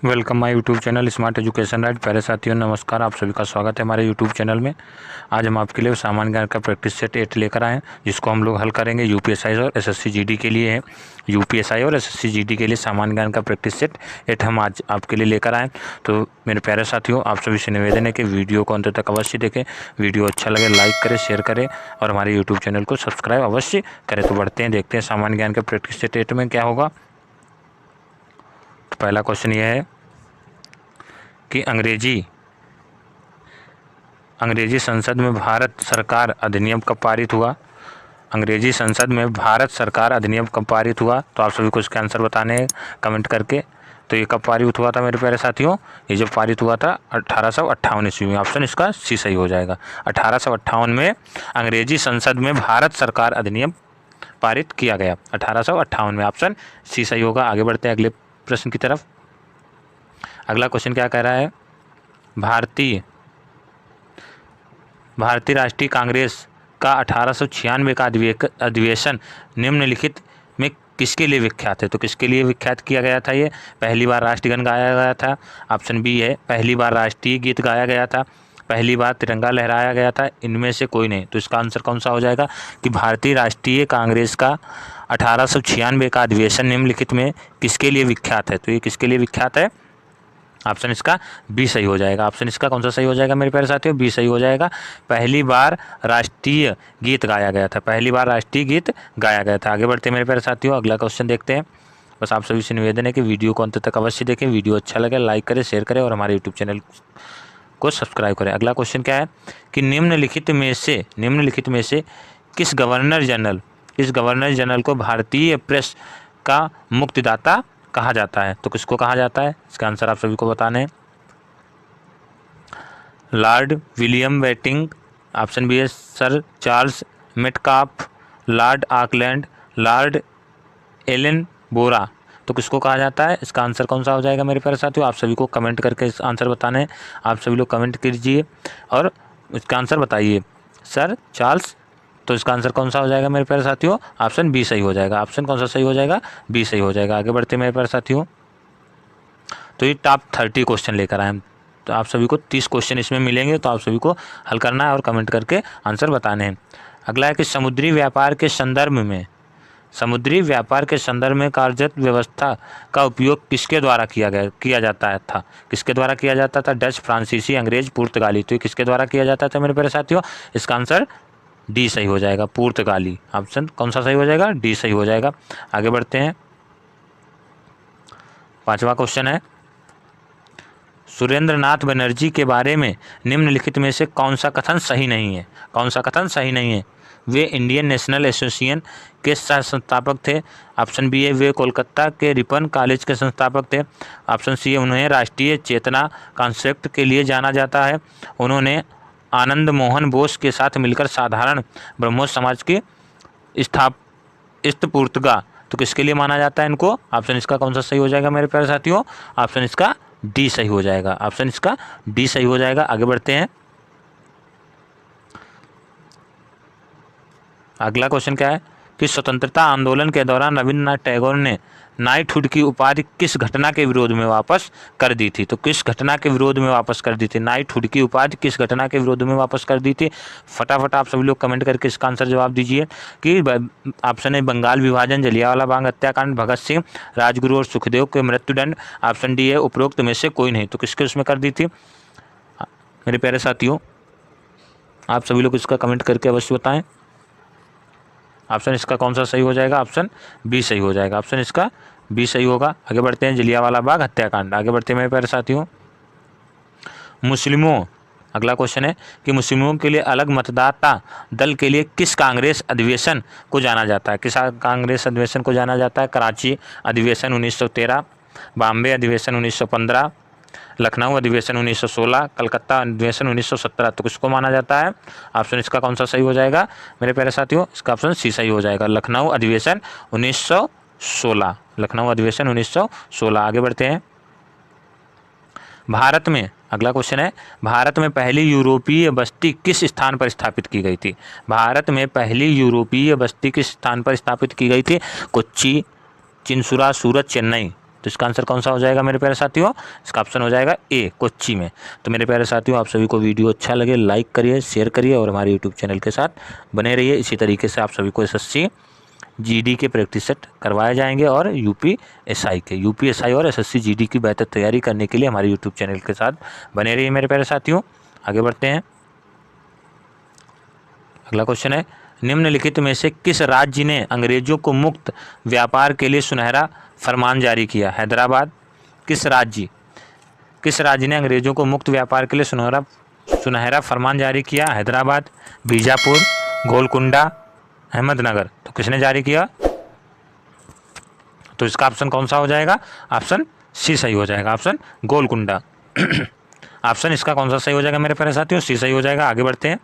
Welcome my YouTube channel smart education right. प्यारे साथियों नमस्कार, आप सभी का स्वागत है हमारे यूट्यूब चैनल में। आज हम आपके लिए सामान्य ज्ञान का प्रैक्टिस सेट 8 लेकर आए हैं, जिसको हम लोग हल करेंगे यूपीएसआई और एसएससी जीडी के लिए है। यूपीएसआई और एसएससी जीडी के लिए सामान्य ज्ञान का प्रैक्टिस सेट 8 हम आज आपके लिए लेकर आए। तो मेरे प्यारे साथियों, आप सभी से निवेदन है कि वीडियो को अंत तक अवश्य देखें। वीडियो अच्छा लगे लाइक करें, शेयर करें और हमारे यूट्यूब चैनल को सब्सक्राइब अवश्य करें। तो बढ़ते हैं, देखते हैं सामान्य ज्ञान के प्रैक्टिस सेट 8 में क्या होगा। तो पहला क्वेश्चन यह है कि अंग्रेजी संसद में भारत सरकार अधिनियम कब पारित हुआ। अंग्रेजी संसद में भारत सरकार अधिनियम कब पारित हुआ। तो आप सभी को इसका आंसर बताने हैं कमेंट करके। तो ये कब पारित हुआ था मेरे प्यारे साथियों, ये जब पारित हुआ था 1858 ईस्वी में। ऑप्शन इसका सी सही हो जाएगा। 1858 में अंग्रेजी संसद में भारत सरकार अधिनियम पारित किया गया, 1858 में। ऑप्शन सी सही होगा। आगे बढ़ते हैं अगले प्रश्न की तरफ। अगला क्वेश्चन क्या कह रहा है, भारतीय राष्ट्रीय कांग्रेस का 1896 का अधिवेशन निम्नलिखित में किसके लिए विख्यात है। तो किसके लिए विख्यात किया गया था ये। पहली बार राष्ट्रगान गाया गया था, ऑप्शन बी है पहली बार राष्ट्रीय गीत गाया गया था, पहली बार तिरंगा लहराया गया था, इनमें से कोई नहीं। तो इसका आंसर कौन सा हो जाएगा कि भारतीय राष्ट्रीय कांग्रेस का 1896 का अधिवेशन निम्नलिखित में किसके लिए विख्यात है। तो ये किसके लिए विख्यात है, ऑप्शन इसका बी सही हो जाएगा। ऑप्शन इसका कौन सा सही हो जाएगा मेरे प्यारे साथियों, बी सही हो जाएगा। पहली बार राष्ट्रीय गीत गाया गया था, पहली बार राष्ट्रीय गीत गाया गया था। आगे बढ़ते हैं मेरे प्यारे साथियों, अगला क्वेश्चन देखते हैं। बस आप सभी से निवेदन है कि वीडियो को अंत तक अवश्य देखें। वीडियो अच्छा लगे लाइक करें, शेयर करें और हमारे यूट्यूब चैनल को सब्सक्राइब करें। अगला क्वेश्चन क्या है कि निम्नलिखित में से किस गवर्नर जनरल को भारतीय प्रेस का मुक्तिदाता कहा जाता है। तो किसको कहा जाता है, इसका आंसर आप सभी को बताने हैं। Lord William Bentinck, option B है sir Charles Metcalfe, lord Auckland, lord Ellenborough. तो किसको कहा जाता है, इसका आंसर कौन सा हो जाएगा मेरे प्यारे साथियों। आप सभी को कमेंट करके इस आंसर बताने हैं। आप सभी लोग कमेंट कीजिए और इसका आंसर बताइए सर चार्ल्स। तो इसका आंसर कौन सा हो जाएगा मेरे प्यारे साथियों, ऑप्शन बी सही हो जाएगा। ऑप्शन कौन सा सही हो जाएगा, बी सही हो जाएगा। आगे बढ़ते हैं मेरे प्यारे साथियों। तो ये टॉप 30 क्वेश्चन लेकर आए हैं। तो आप सभी को 30 क्वेश्चन इसमें मिलेंगे, तो आप सभी को हल करना है और कमेंट करके आंसर बताने हैं। अगला है कि समुद्री व्यापार के संदर्भ में कार्यरत व्यवस्था का उपयोग किसके द्वारा किया जाता था। किसके द्वारा किया जाता था, डच, फ्रांसीसी, अंग्रेज, पुर्तगाली। तो ये किसके द्वारा किया जाता था मेरे प्यारे साथियों, इसका आंसर डी सही हो जाएगा, पुर्तगाली। ऑप्शन कौन सा सही हो जाएगा, डी सही हो जाएगा। आगे बढ़ते हैं, 5वां क्वेश्चन है, सुरेंद्रनाथ बनर्जी के बारे में निम्नलिखित में से कौन सा कथन सही नहीं है। वे इंडियन नेशनल एसोसिएशन के सह संस्थापक थे। ऑप्शन बी है वे कोलकाता के रिपन कॉलेज के संस्थापक थे। ऑप्शन सी है उन्हें राष्ट्रीय चेतना कॉन्सेप्ट के लिए जाना जाता है। उन्होंने आनंद मोहन बोस के साथ मिलकर साधारण ब्रह्मोस समाज की स्थापना। तो किसके लिए माना जाता है इनको। ऑप्शन इसका कौन सा सही हो जाएगा मेरे प्यारे साथियों, ऑप्शन इसका डी सही हो जाएगा। ऑप्शन इसका डी सही हो जाएगा। आगे बढ़ते हैं, अगला क्वेश्चन क्या है कि स्वतंत्रता आंदोलन के दौरान रविन्द्रनाथ टैगोर ने नाइटहुड की उपाधि किस घटना के विरोध में वापस कर दी थी। तो किस घटना के विरोध में वापस कर दी थी, नाइटहुड की उपाधि किस घटना के विरोध में वापस कर दी थी। फटाफट आप सभी लोग कमेंट करके इसका आंसर जवाब दीजिए कि ऑप्शन है बंगाल विभाजन, जलियांवाला बाग हत्याकांड, भगत सिंह, राजगुरु और सुखदेव के मृत्युदंड। ऑप्शन डी है उपरोक्त में से कोई नहीं। तो किसके उसमें कर दी थी मेरे प्यारे साथियों, आप सभी लोग इसका कमेंट करके अवश्य बताएं। ऑप्शन इसका कौन सा सही हो जाएगा, ऑप्शन बी सही हो जाएगा। ऑप्शन इसका बी सही होगा। आगे बढ़ते हैं, जलियांवाला बाग हत्याकांड। आगे बढ़ते हैं मेरे प्यारे साथियों, अगला क्वेश्चन है कि मुस्लिमों के लिए अलग मतदाता दल के लिए किस कांग्रेस अधिवेशन को जाना जाता है। किस कांग्रेस अधिवेशन को जाना जाता है, कराची अधिवेशन 1913, बॉम्बे अधिवेशन 1915, लखनऊ अधिवेशन 1916, कलकत्ता अधिवेशन 1917। तो किसको माना जाता है, ऑप्शन इसका कौन सा सही हो जाएगा मेरे प्यारे साथियों, इसका ऑप्शन सी सही हो जाएगा, लखनऊ अधिवेशन 1916। लखनऊ अधिवेशन 1916। आगे बढ़ते हैं, भारत में अगला क्वेश्चन है, भारत में पहली यूरोपीय बस्ती किस स्थान पर स्थापित की गई थी। भारत में पहली यूरोपीय बस्ती किस स्थान पर स्थापित की गई थी, कोच्चि, चिंसुरा, सूरत, चेन्नई। तो इसका आंसर कौन सा हो जाएगा मेरे प्यारे साथियों? इसका ऑप्शन हो जाएगा ए, कोच्चि में। तो मेरे प्यारे साथियों, आप सभी को वीडियो अच्छा लगे लाइक करिए, शेयर करिए और हमारे यूट्यूब चैनल के साथ बने रहिए। इसी तरीके से आप सभी को एसएससी जीडी के प्रैक्टिस सेट करवाए जाएंगे और यूपीएसआई और एसएससी जीडी की बेहतर तैयारी करने के लिए हमारे यूट्यूब चैनल के साथ बने रहिए मेरे प्यारे साथियों। आगे बढ़ते हैं। अगला क्वेश्चन है, निम्नलिखित में से किस राज्य ने अंग्रेजों को मुक्त व्यापार के लिए सुनहरा फरमान जारी किया? हैदराबाद। किस राज्य ने अंग्रेजों को मुक्त व्यापार के लिए सुनहरा फरमान जारी किया? हैदराबाद, बीजापुर, गोलकुंडा, अहमदनगर। तो किसने जारी किया? तो इसका ऑप्शन कौन सा हो जाएगा? ऑप्शन सी सही हो जाएगा, ऑप्शन गोलकुंडा। ऑप्शन इसका कौन सा सही हो जाएगा मेरे प्यारे साथियों? सी सही हो जाएगा। आगे बढ़ते हैं।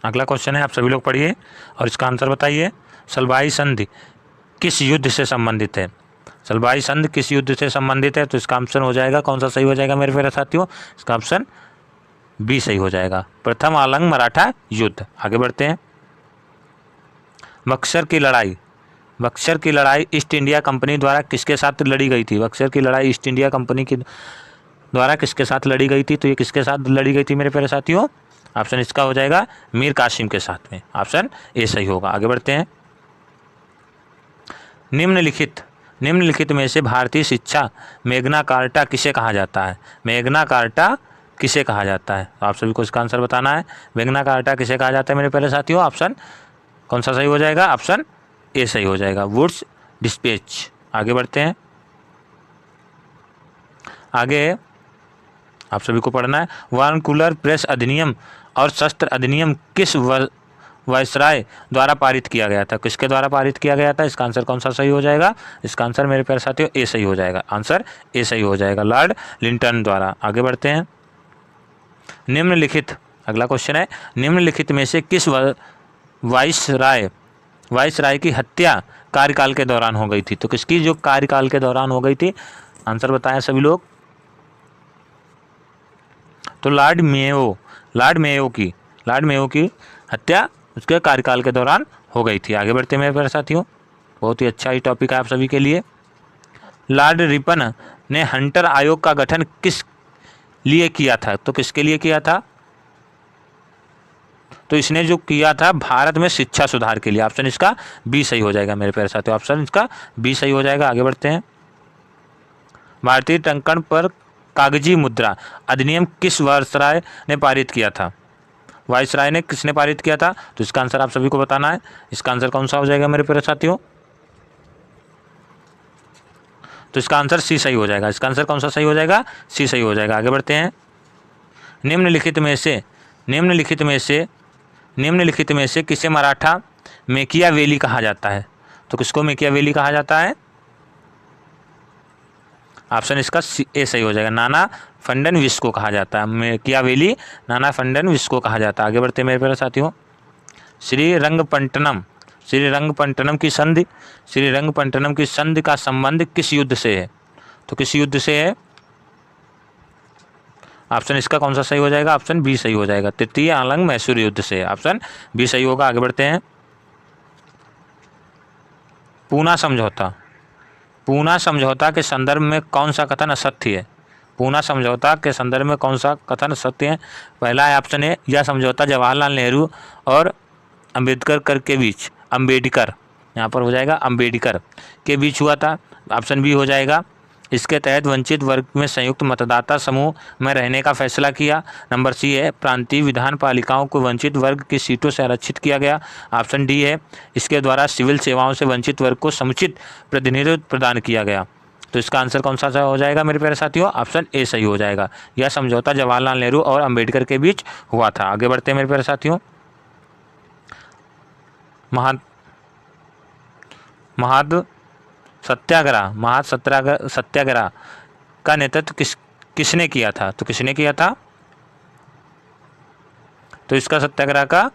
अगला क्वेश्चन है, आप सभी लोग पढ़िए और इसका आंसर बताइए। सलबाई संधि किस युद्ध से संबंधित है? सलबाई संधि किस युद्ध से संबंधित है? तो इसका ऑप्शन हो जाएगा कौन सा सही हो जाएगा मेरे प्यारे साथियों? इसका ऑप्शन बी सही हो जाएगा, प्रथम आलंग मराठा युद्ध। आगे बढ़ते हैं। बक्सर की लड़ाई ईस्ट इंडिया कंपनी द्वारा किसके साथ लड़ी गई थी? बक्सर की लड़ाई ईस्ट इंडिया कंपनी की द्वारा किसके साथ लड़ी गई थी? तो ये किसके साथ लड़ी गई थी मेरे प्यारे साथियों? ऑप्शन इसका हो जाएगा मीर कासिम के साथ में, ऑप्शन ए सही होगा। आगे बढ़ते हैं। निम्नलिखित में से भारतीय शिक्षा मैग्ना कार्टा किसे कहा जाता है? मैग्ना कार्टा किसे कहा जाता है? तो आप सभी को इसका आंसर बताना है। मैग्ना कार्टा किसे कहा जाता है मेरे प्यारे साथियों? ऑप्शन कौन सा सही हो जाएगा? ऑप्शन ए सही हो जाएगा, वुड्स डिस्पैच। आगे बढ़ते हैं। आगे आप सभी को पढ़ना है, वारंकुलर प्रेस अधिनियम और शस्त्र अधिनियम किस वायसराय द्वारा पारित किया गया था? किसके द्वारा पारित किया गया था? इसका आंसर कौन सा सही हो जाएगा? इसका आंसर मेरे प्यारे साथियों ए सही हो जाएगा, आंसर ए सही हो जाएगा, लॉर्ड लिंटन द्वारा। आगे बढ़ते हैं। अगला क्वेश्चन है, निम्नलिखित में से किस वायसराय की हत्या कार्यकाल के दौरान हो गई थी? तो किसकी जो कार्यकाल के दौरान हो गई थी? आंसर बताएं सभी लोग। तो लॉर्ड मेयो की हत्या उसके कार्यकाल के दौरान हो गई थी। आगे बढ़ते हैं मेरे प्यारे साथियों, बहुत ही अच्छा ही टॉपिक है आप सभी के लिए। लॉर्ड रिपन ने हंटर आयोग का गठन किस लिए किया था? तो किसके लिए किया था? तो इसने जो किया था भारत में शिक्षा सुधार के लिए। ऑप्शन इसका बी सही हो जाएगा मेरे प्यारे साथियों, ऑप्शन इसका बी सही हो जाएगा। आगे बढ़ते हैं। भारतीय टंकण पर कागजी मुद्रा अधिनियम किस वायसराय ने पारित किया था? वायसराय ने किसने पारित किया था? तो इसका आंसर आप सभी को बताना है। इसका आंसर कौन सा हो जाएगा मेरे प्यारे साथियों? तो इसका आंसर सी सही हो जाएगा। इसका आंसर कौन सा सही हो जाएगा? सी सही हो जाएगा। आगे बढ़ते हैं। निम्नलिखित में से किसे मराठा मेकियावेली कहा जाता है? तो किसको मेकियावेली कहा जाता है? ऑप्शन इसका ए सही हो जाएगा, नाना फडणवीस को कहा जाता है। मेकियावेली नाना फडणवीस को कहा जाता है। आगे बढ़ते हैं मेरे प्यारे साथियों। श्रीरंगपट्टनम की संधि का संबंध किस युद्ध से है? तो किस युद्ध से है? ऑप्शन इसका कौन सा सही हो जाएगा? ऑप्शन बी सही हो जाएगा, तृतीय आलंग मैसूर युद्ध से। ऑप्शन बी सही होगा। आगे बढ़ते हैं। पूना समझौता के संदर्भ में कौन सा कथन असत्य है? पूना समझौता के संदर्भ में कौन सा कथन सत्य है? पहला है ऑप्शन ए, यह समझौता जवाहरलाल नेहरू और अम्बेडकर के बीच, यहाँ पर हो जाएगा अम्बेडकर के बीच हुआ था। ऑप्शन बी हो जाएगा, इसके तहत वंचित वर्ग में संयुक्त मतदाता समूह में रहने का फैसला किया। नंबर सी है, प्रांतीय विधान पालिकाओं को वंचित वर्ग की सीटों से आरक्षित किया गया। ऑप्शन डी है, इसके द्वारा सिविल सेवाओं से वंचित वर्ग को समुचित प्रतिनिधित्व प्रदान किया गया। तो इसका आंसर कौन सा हो जाएगा मेरे प्यारे साथियों? ऑप्शन ए सही हो जाएगा, यह समझौता जवाहरलाल नेहरू और अम्बेडकर के बीच हुआ था। आगे बढ़ते हैं मेरे प्यारे साथियों। महाद सत्याग्रह का नेतृत्व किसने किया था? तो किसने किया था? तो इसका सत्याग्रह का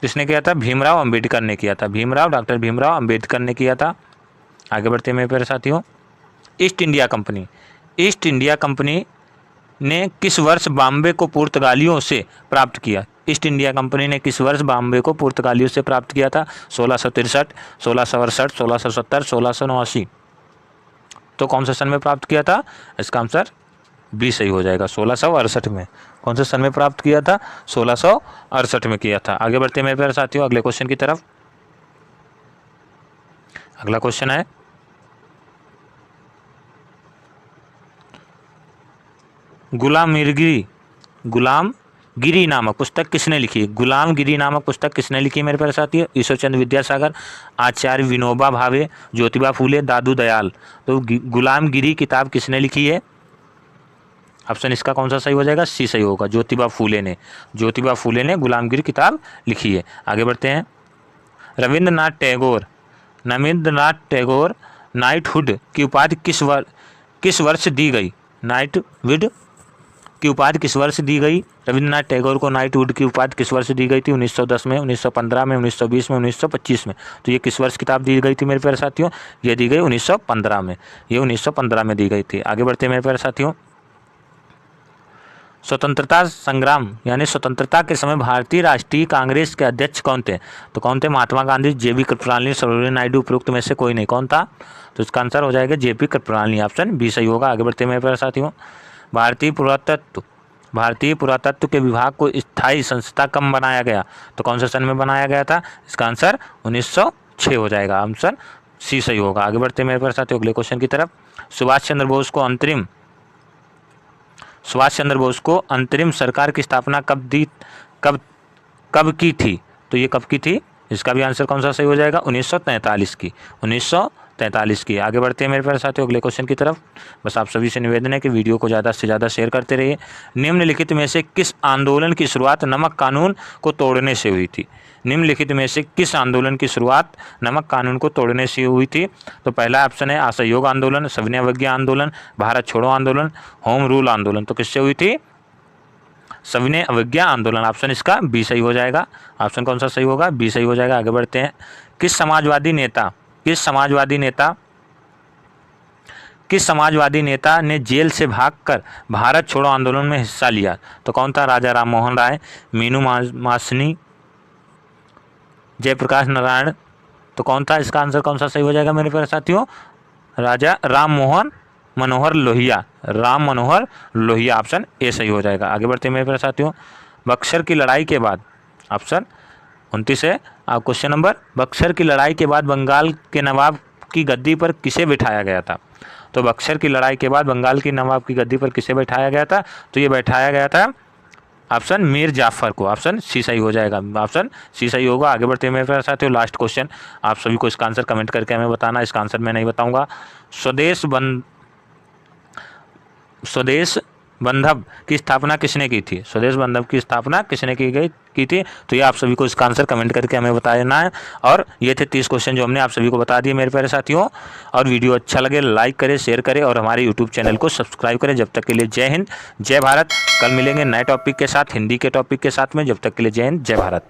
किसने किया था? भीमराव अम्बेडकर ने किया था। डॉक्टर भीमराव अम्बेडकर ने किया था। आगे बढ़ते हैं मेरे प्यारे साथियों। ईस्ट इंडिया कंपनी ने किस वर्ष बॉम्बे को पुर्तगालियों से प्राप्त किया? ईस्ट इंडिया कंपनी ने किस वर्ष बॉम्बे को पुर्तगालियों से प्राप्त किया था? 1663, 1668, 1670, 1689। तो कौन से सन में प्राप्त किया था? इसका आंसर बी सही हो जाएगा, 1668 में। कौन से सन में प्राप्त किया था? 1668 में किया था। आगे बढ़ते हैं मेरे प्यारे साथियों अगले क्वेश्चन की तरफ। अगला क्वेश्चन है, गुलामगिरी नामक पुस्तक किसने लिखी? गुलामगिरी नामक पुस्तक किसने लिखी मेरे प्यारे साथियों? ईश्वरचंद्र विद्यासागर, आचार्य विनोबा भावे, ज्योतिबा फूले, दादू दयाल। तो गुलामगिरी किताब किसने लिखी है? ऑप्शन इसका कौन सा सही हो जाएगा? सी सही होगा, ज्योतिबा फूले ने गुलामगिरी किताब लिखी है। आगे बढ़ते हैं, रविंद्रनाथ टैगोर नाइटहुड की उपाधि किस वर्ष दी गई? नाइटहुड की उपाधि किस वर्ष दी गई? रविंद्रनाथ टैगोर को नाइटहुड की उपाधि किस वर्ष दी गई थी? 1910 में, 1915 में, 1920 में, 1925 में। तो ये किस वर्ष किताब दी गई थी मेरे प्यारे साथियों? ये दी गई 1915 में, ये 1915 में दी गई थी। आगे बढ़ते हैं मेरे प्यारे साथियों, स्वतंत्रता संग्राम यानी स्वतंत्रता के समय भारतीय राष्ट्रीय कांग्रेस के अध्यक्ष कौन थे? तो कौन थे? महात्मा गांधी, जेबी कृपलानी, सरोजिनी नायडू, उपरोक्त में से कोई नहीं। कौन था? तो इसका आंसर हो जाएगा जेपी कृपलानी, ऑप्शन बी सही होगा। आगे बढ़ते हैं मेरे प्यारे साथियों, भारतीय पुरातत्व के विभाग को स्थायी संस्था कब बनाया गया? तो कौन से सन में बनाया गया था? इसका आंसर 1906 हो जाएगा, आंसर सी सही होगा। आगे बढ़ते हैं मेरे प्यारे साथियों अगले क्वेश्चन की तरफ। सुभाष चंद्र बोस को अंतरिम सरकार की स्थापना कब की थी? तो ये कब की थी? इसका भी आंसर कौन सा सही हो जाएगा? 1943 की, 1943 की। आगे बढ़ते हैं मेरे प्यारे साथियों अगले क्वेश्चन की तरफ। बस आप सभी से निवेदन है कि वीडियो को ज़्यादा से ज़्यादा शेयर करते रहिए। निम्नलिखित में से किस आंदोलन की शुरुआत नमक कानून को तोड़ने से हुई थी? निम्नलिखित में से किस आंदोलन की शुरुआत नमक कानून को तोड़ने से हुई थी? तो पहला ऑप्शन है असहयोग आंदोलन, सविनय अवज्ञा आंदोलन, भारत छोड़ो आंदोलन, होम रूल आंदोलन। तो किससे हुई थी? सविनय अवज्ञा आंदोलन, ऑप्शन इसका बी सही हो जाएगा। ऑप्शन कौन सा सही होगा? बी सही हो जाएगा। आगे बढ़ते हैं, किस समाजवादी नेता ने जेल से भागकर भारत छोड़ो आंदोलन में हिस्सा लिया? तो कौन था? राजा राम मोहन राय, मीनू मासनी, जयप्रकाश नारायण। तो कौन था? इसका आंसर कौन सा सही हो जाएगा मेरे प्यारे साथियों? राजा राम मनोहर लोहिया, ऑप्शन ए सही हो जाएगा। आगे बढ़ते हैं मेरे प्यारे साथियों, बक्सर की लड़ाई के बाद, ऑप्शन 29 है आप क्वेश्चन नंबर, बक्सर की लड़ाई के बाद बंगाल के नवाब की गद्दी पर किसे बिठाया गया था? तो बक्सर की लड़ाई के बाद बंगाल की नवाब की गद्दी पर किसे बैठाया गया था? तो ये बैठाया गया था ऑप्शन मीर जाफर को, ऑप्शन सी सही हो जाएगा, ऑप्शन सी सही होगा। आगे बढ़ते हैं मेरे प्यारे साथियों, लास्ट क्वेश्चन, आप सभी को इसका आंसर कमेंट करके हमें बताना, इसका आंसर मैं नहीं बताऊंगा। स्वदेश बंधव की स्थापना किसने की थी? स्वदेश बंधव की स्थापना किसने की थी? तो ये आप सभी को इसका आंसर कमेंट करके हमें बताना है। और ये थे 30 क्वेश्चन जो हमने आप सभी को बता दिए मेरे प्यारे साथियों। और वीडियो अच्छा लगे लाइक करें, शेयर करें और हमारे यूट्यूब चैनल को सब्सक्राइब करें। जब तक के लिए जय हिंद, जय भारत। कल मिलेंगे नए टॉपिक के साथ, हिंदी के टॉपिक के साथ में। जब तक के लिए जय हिंद, जय भारत।